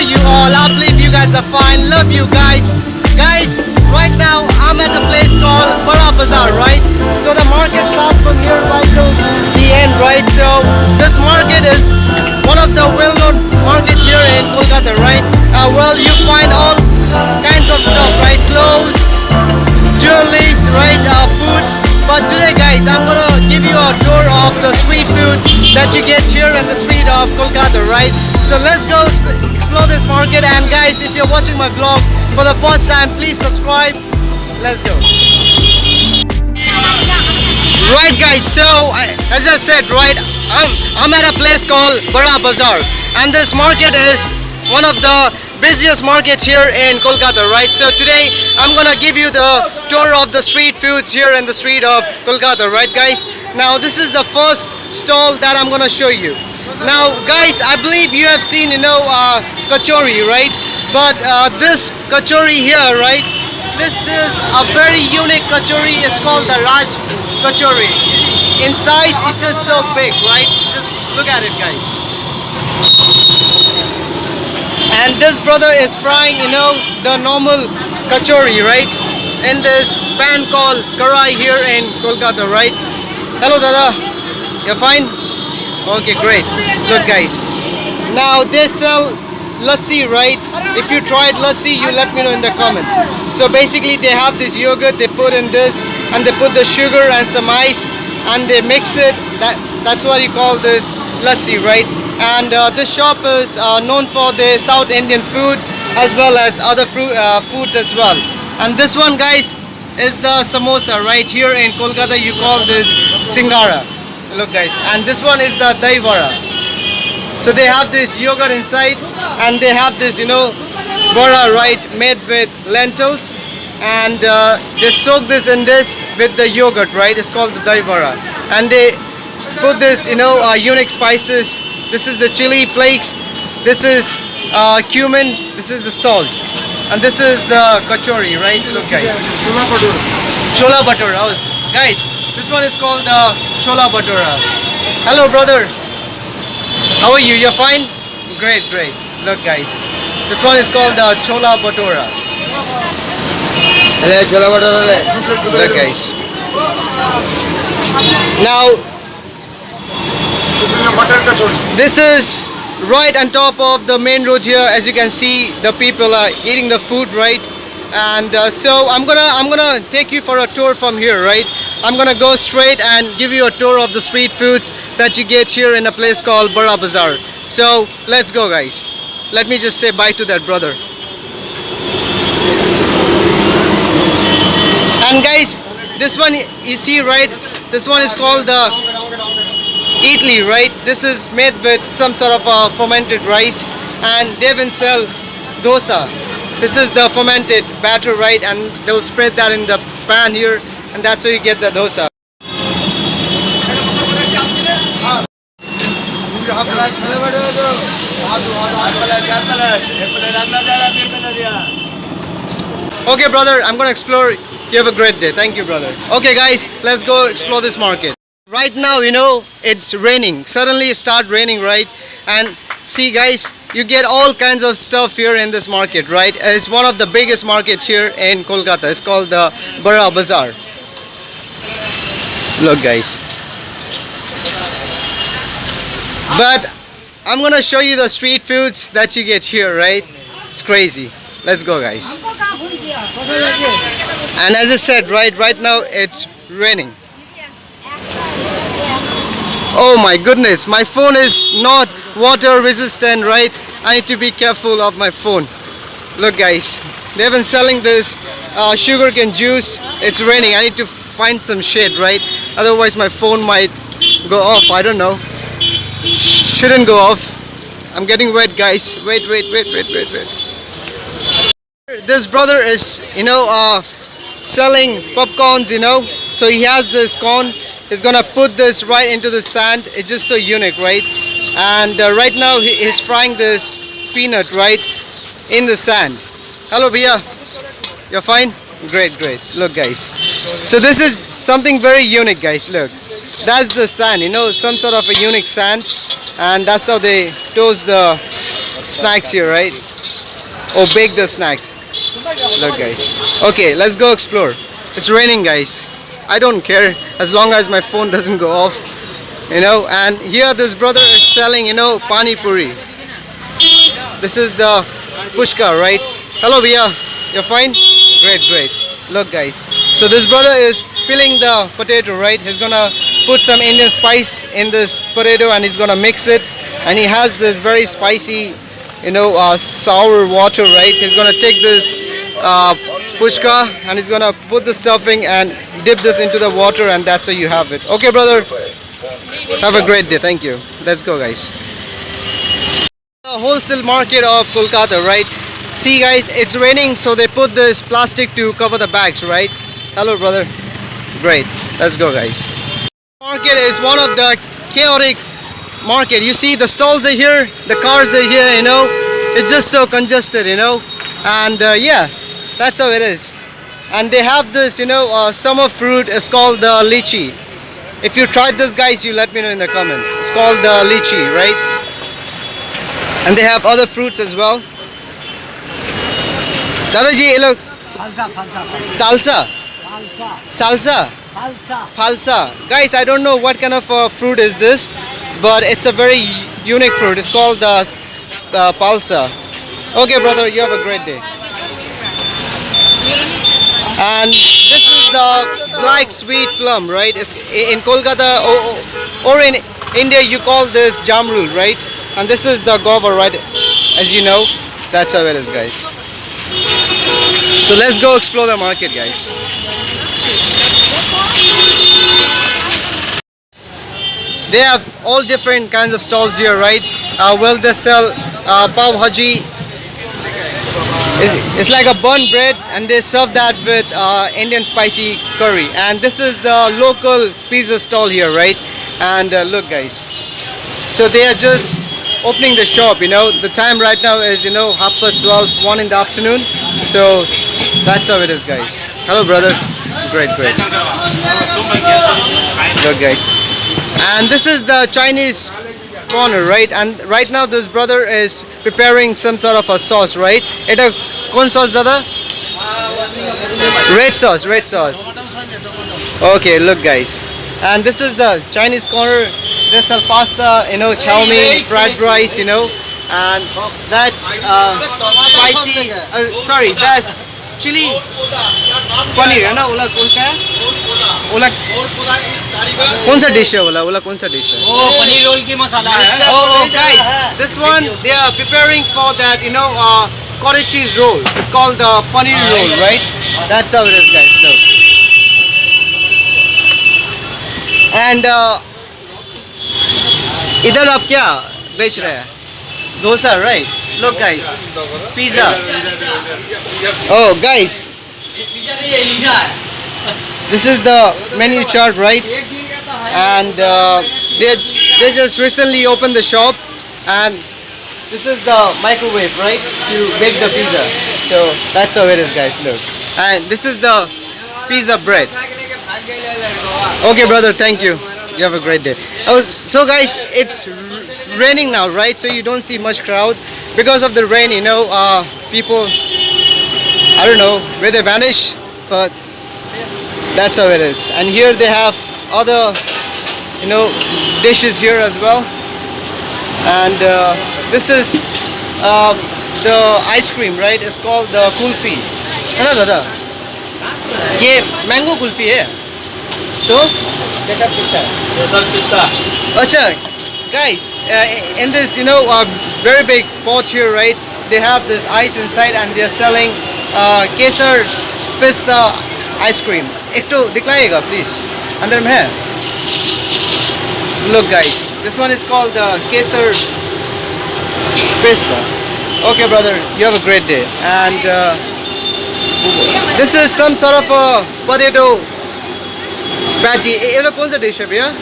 you all? I believe you guys are fine. Love you guys. Guys, right now I'm at a place called Bara Bazaar, right? So the market starts from here right till the end, right? So this market is one of the well-known markets here in Kolkata, right? Well, you find all kinds of stuff, right? Clothes, jewelry, right? Food. But today, guys, I'm gonna give you a tour of the street food that you get here in the street of Kolkata, right? So let's go explore this market. And guys, if you're watching my vlog for the first time, please subscribe. Let's go. Right, guys. So as I said, right, I'm at a place called Bara Bazaar, and this market is one of the busiest markets here in Kolkata, right? So today I'm gonna give you the tour of the street foods here in the street of Kolkata, right, guys? Now this is the first stall that I'm gonna show you. Now, guys, I believe you have seen, kachori, right? But this kachori here, right? This is a very unique kachori. It's called the Raj kachori. In size, it's just so big, right? Just look at it, guys. And this brother is frying, the normal kachori, right? In this pan called karai here in Kolkata, right? Hello, Dada. You're fine? Okay, great. Good, guys. Now they sell lassi, right? If you tried lassi, you let me know in the comment. So basically, they have this yogurt. They put in this, and they put the sugar and some ice, and they mix it. That's what you call this lassi, right? And this shop is known for the South Indian food as well as other foods as well. And this one, guys, is the samosa, right? Here in Kolkata, you call this singara. Look, guys, and this one is the dahi vada. So they have this yogurt inside, and they have this, vada, right, made with lentils, and they soak this in this with the yogurt, right? It's called the dahi vada, and they put this, unique spices. This is the chili flakes, this is cumin, this is the salt, and this is the kachori, right? Look, guys. Chola bhatura. Oh, guys, this one is called the chola bhatura. Hello, brother. How are you? You're fine? Great, great. Look, guys. This one is called the chola bhatura. Look, guys. Now, this is right on top of the main road here. As you can see, the people are eating the food, right? And so I'm gonna take you for a tour from here, right? I'm gonna go straight and give you a tour of the street foods that you get here in a place called Bara Bazaar. So let's go, guys. Let me just say bye to that brother. And guys, this one you see, right? This one is called the idli, right? This is made with some sort of fermented rice, and they even sell dosa. This is the fermented batter, right? And they'll spread that in the pan here, and that's how you get the dosa. Okay, brother, I'm gonna explore. You have a great day. Thank you, brother. Okay, guys, let's go explore this market. Right now, it's raining. Suddenly it started raining, right? And see, guys, you get all kinds of stuff here in this market, right? It's one of the biggest markets here in Kolkata. It's called the Bara Bazaar. Look, guys. But I'm gonna show you the street foods that you get here, right? It's crazy. Let's go, guys. And as I said, right now it's raining. Oh my goodness, my phone is not water resistant, right? I need to be careful of my phone. Look, guys, they've been selling this sugarcane juice. It's raining. I need to find some shade, right? Otherwise my phone might go off. I don't know. Shouldn't go off. I'm getting wet, guys. Wait. This brother is, selling popcorns, So he has this corn. He's gonna put this right into the sand. It's just so unique, right? And right now he's frying this peanut, right, in the sand. Hello, Bia. You're fine? Great. Look, guys. So this is something very unique, guys. Look, that's the sand. Some sort of a unique sand, and that's how they toast the snacks here, right? or bake the snacks. Look, guys. Okay, let's go explore. It's raining, guys. I don't care as long as my phone doesn't go off. And here this brother is selling, pani puri. This is the pushka, right? Hello, Bia. You're fine? Great, great. Look, guys. So this brother is filling the potato, right? He's gonna put some Indian spice in this potato and he's gonna mix it. And he has this very spicy, sour water, right? He's gonna take this pushka and he's gonna put the stuffing and dip this into the water, and that's how you have it. Okay, brother. Have a great day. Thank you. Let's go, guys. The wholesale market of Kolkata, right? See, guys, it's raining, so they put this plastic to cover the bags, right? Hello, brother. Great. Let's go, guys. Market is one of the chaotic market. You see, the stalls are here, the cars are here. It's just so congested, and yeah, that's how it is. And they have this, summer fruit. It's called the lychee. If you tried this, guys, you let me know in the comment. It's called the lychee, right? And they have other fruits as well. Dadaji, look. Talsa. Salsa. Falsa. Guys, I don't know what kind of fruit is this, but it's a very unique fruit. It's called the palsa. Okay, brother, you have a great day. And this is the black sweet plum, right? It's in Kolkata or in India, you call this jamrul, right? And this is the guava, right? As you know, that's how it is, guys. So let's go explore the market, guys. They have all different kinds of stalls here, right? Well, they sell pav bhaji. It's like a bun bread, and they serve that with Indian spicy curry. And this is the local pizza stall here, right? And look, guys. So they are just opening the shop. The time right now is 12:30, 1 in the afternoon. So that's how it is, guys. Hello, brother. Great, great. Look, guys. And this is the Chinese corner, right? And right now this brother is preparing some sort of a sauce, right? Eta kon sauce, dada? Red sauce, red sauce. Okay, look, guys. And this is the Chinese corner. They sell pasta, chow mein, fried rice, and that's spicy. Sorry, that's chili paneer, है ना? उला कौन सा है? उला कौन सा dish है? उला कौन सा डिश है? वो पनीर रोल की मसाला है। Oh, guys, this one they are preparing for that, cottage cheese roll. It's called the paneer roll, right? That's how it is, guys. Look. And इधर आप क्या बेच रहे हैं? Dosa, right? Look, guys, pizza. Oh, guys, this is the menu chart, right? And they just recently opened the shop, and this is the microwave, right, to bake the pizza. So that's how it is, guys. Look, and this is the pizza bread. Okay, brother, thank you. You have a great day. So, guys, it's raining now, right? So you don't see much crowd because of the rain. People, I don't know where they vanish, but that's how it is. And here they have other, dishes here as well. And this is the ice cream, right? It's called the kulfi. है ना दादा? ये mango kulfi है. So, अच्छा, guys, in this, very big pot here, right? They have this ice inside, and they are selling kesar pista ice cream. एक तो दिखलाइएगा, please. अंदर में है. Look, guys, this one is called the kesar pista. Okay, brother, you have a great day. And this is some sort of a potato patty. ये लोग कौन सा dish है भैया?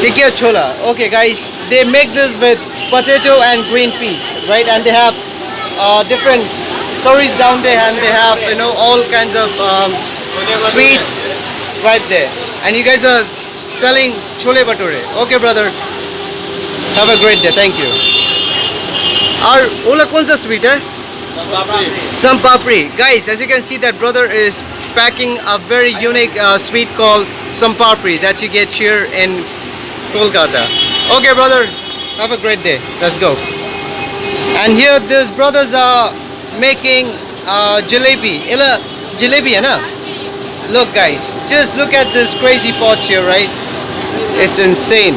Tikka chola. Okay, guys, they make this with potato and green peas, right? And they have different curries down there, and they have all kinds of sweets right there. And you guys are selling chole bhature. Okay, brother. Have a great day. Thank you. और ओला कौन सा sweet है? Some papri. Guys, as you can see, that brother is packing a very unique sweet called some papri that you get here in Kolkata. Okay, brother, have a great day. Let's go. And here, these brothers are making jalebi. Ila jalebi, hai na? Look, guys, just look at this crazy pots here, right? It's insane.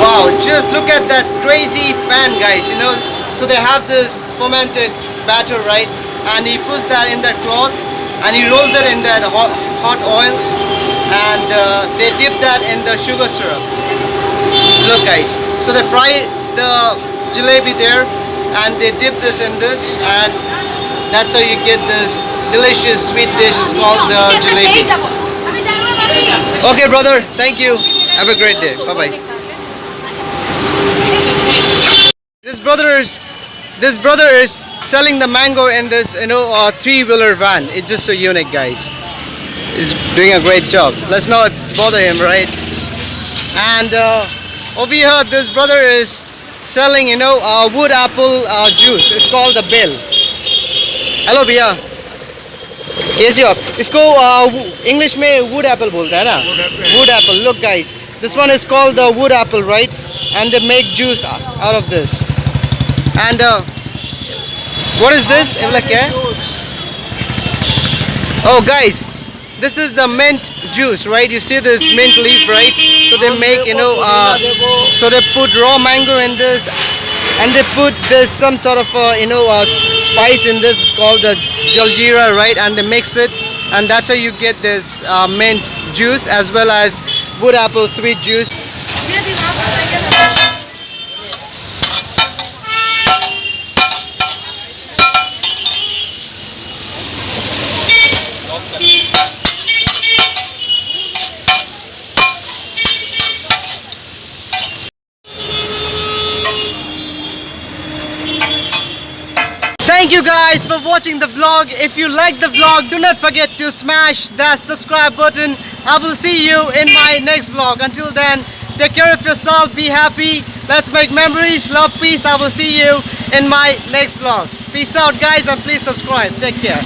Wow, just look at that crazy pan, guys. You know, so they have this fermented batter, right? And he puts that in that cloth and he rolls it in that hot oil, and they dip that in the sugar syrup. Look, guys, so they fry the jalebi there and they dip this in this, and that's how you get this delicious sweet dish. It's called the jalebi. Okay, brother, thank you. Have a great day. Bye bye. This brother is selling the mango in this, you know, three-wheeler van. It's just so unique, guys. He's doing a great job. Let's not bother him, right? And over here, this brother is selling, you know, wood apple juice. It's called the Bill. Hello, भैया. कैसे हो आप? इसको English में wood apple बोलते हैं ना? Wood apple. Look, guys. This one is called the wood apple, right? And they make juice out of this. And what is this? Oh, guys, this is the mint juice, right? You see this mint leaf, right? So they make, you know, so they put raw mango in this, and they put this some sort of you know, spice in this. It's called the jaljeera, right? And they mix it, and that's how you get this mint juice as well as wood apple sweet juice. Thank you guys for watching the vlog. If you like the vlog, do not forget to smash that subscribe button. I will see you in my next vlog. Until then, take care of yourself, be happy, let's make memories, love, peace. I will see you in my next vlog. Peace out, guys, and please subscribe. Take care.